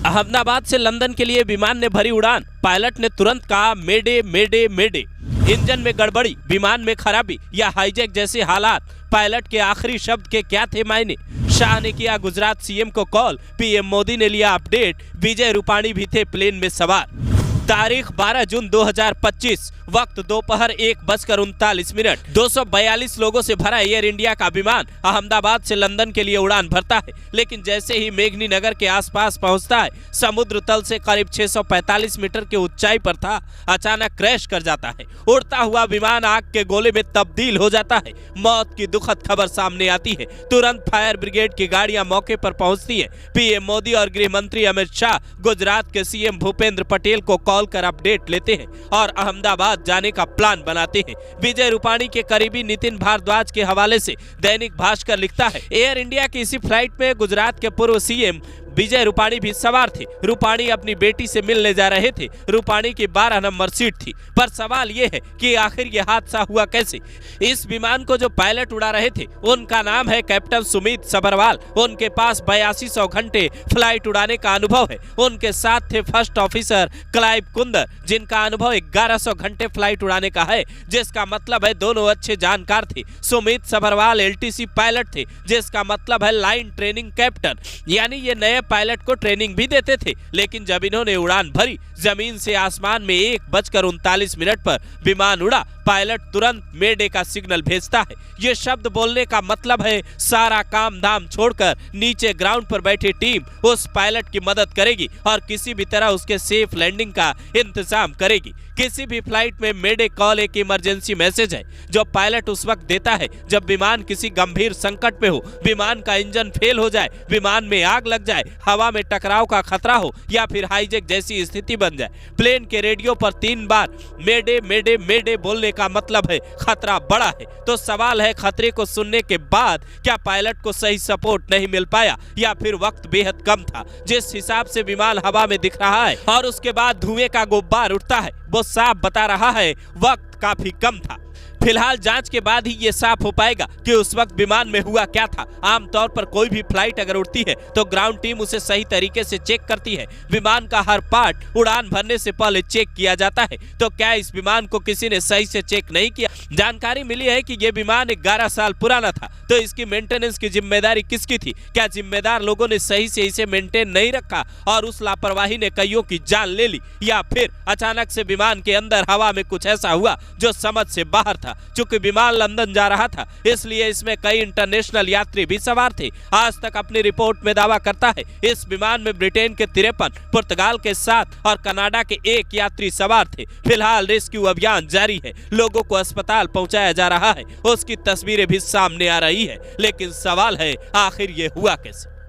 अहमदाबाद से लंदन के लिए विमान ने भरी उड़ान, पायलट ने तुरंत कहा मेडे मेडे मेडे। इंजन में गड़बड़ी, विमान में खराबी या हाईजैक जैसे हालात, पायलट के आखिरी शब्द के क्या थे मायने? शाह ने किया गुजरात सीएम को कॉल, पीएम मोदी ने लिया अपडेट, विजय रूपाणी भी थे प्लेन में सवार। तारीख 12 जून 2025, वक्त दोपहर 1:39। 242 लोगों से भरा एयर इंडिया का विमान अहमदाबाद से लंदन के लिए उड़ान भरता है, लेकिन जैसे ही मेघनी नगर के आसपास पहुंचता है, समुद्र तल से करीब 645 मीटर की ऊंचाई पर था, अचानक क्रैश कर जाता है। उड़ता हुआ विमान आग के गोले में तब्दील हो जाता है। मौत की दुखद खबर सामने आती है। तुरंत फायर ब्रिगेड की गाड़ियां मौके पर पहुंचती है। पीएम मोदी और गृह मंत्री अमित शाह गुजरात के सीएम भूपेंद्र पटेल को कॉल कर अपडेट लेते हैं और अहमदाबाद जाने का प्लान बनाते हैं। विजय रूपाणी के करीबी नितिन भारद्वाज के हवाले से दैनिक भास्कर लिखता है, एयर इंडिया की इसी फ्लाइट में गुजरात के पूर्व सीएम विजय रूपाणी भी सवार थे। रूपाणी अपनी बेटी से मिलने जा रहे थे। रूपाणी की 12 नंबर सीट थी। पर सवाल यह है कि आखिर यह हादसा हुआ कैसे? इस विमान को जो पायलट उड़ा रहे थे उनका नाम है कैप्टन सुमित सबरवाल। उनके पास 8200 घंटे फ्लाइट उड़ाने का अनुभव है। उनके साथ थे फर्स्ट ऑफिसर क्लाइव कुंदर, जिनका अनुभव 1100 घंटे फ्लाइट उड़ाने का है, जिसका मतलब है दोनों अच्छे जानकार थे। सुमित सबरवाल LTC पायलट थे, जिसका मतलब है लाइन ट्रेनिंग कैप्टन, यानी ये नए पायलट को ट्रेनिंग भी देते थे। लेकिन जब इन्होंने उड़ान भरी, जमीन से आसमान में 1:39 पर विमान उड़ा, पायलट तुरंत मेडे का सिग्नल भेजता है। ये शब्द बोलने का मतलब है सारा काम धाम छोड़कर नीचे ग्राउंड पर बैठी टीम उस पायलट की मदद करेगी और किसी भी तरह उसके सेफ लैंडिंग का इंतजाम करेगी। किसी भी फ्लाइट में मेडे कॉल एक इमरजेंसी मैसेज है जो पायलट उस वक्त देता है जब विमान किसी गंभीर संकट में हो, विमान का इंजन फेल हो जाए, विमान में आग लग जाए, हवा में टकराव का खतरा हो या फिर हाईजैक जैसी स्थिति बन जाए। प्लेन के रेडियो पर 3 बार मेडे मेडे मेडे बोलने का मतलब है खतरा बड़ा है। तो सवाल है, खतरे को सुनने के बाद क्या पायलट को सही सपोर्ट नहीं मिल पाया या फिर वक्त बेहद कम था? जिस हिसाब से विमान हवा में दिख रहा है और उसके बाद धुएं का गुब्बार उठता है, वो साफ बता रहा है वक्त काफी कम था। फिलहाल जांच के बाद ही ये साफ हो पाएगा कि उस वक्त विमान में हुआ क्या था। आमतौर पर कोई भी फ्लाइट अगर उड़ती है तो ग्राउंड टीम उसे सही तरीके से चेक करती है। विमान का हर पार्ट उड़ान भरने से पहले चेक किया जाता है। तो क्या इस विमान को किसी ने सही से चेक नहीं किया? जानकारी मिली है कि ये विमान 11 साल पुराना था, तो इसकी मेंटेनेंस की जिम्मेदारी किसकी थी? क्या जिम्मेदार लोगों ने सही से इसे मेंटेन नहीं रखा और उस लापरवाही ने कईयों की जान ले ली, या फिर अचानक से विमान के अंदर हवा में कुछ ऐसा हुआ जो समझ से बाहर था? चूंकि विमान लंदन जा रहा था, इसलिए इसमें कई इंटरनेशनल यात्री भी सवार थे। आज तक अपनी रिपोर्ट में दावा करता है इस विमान में ब्रिटेन के 53, पुर्तगाल के 7 और कनाडा के 1 यात्री सवार थे। फिलहाल रेस्क्यू अभियान जारी है, लोगों को अस्पताल पहुंचाया जा रहा है, उसकी तस्वीरें भी सामने आ रही है। लेकिन सवाल है, आखिर ये हुआ कैसे?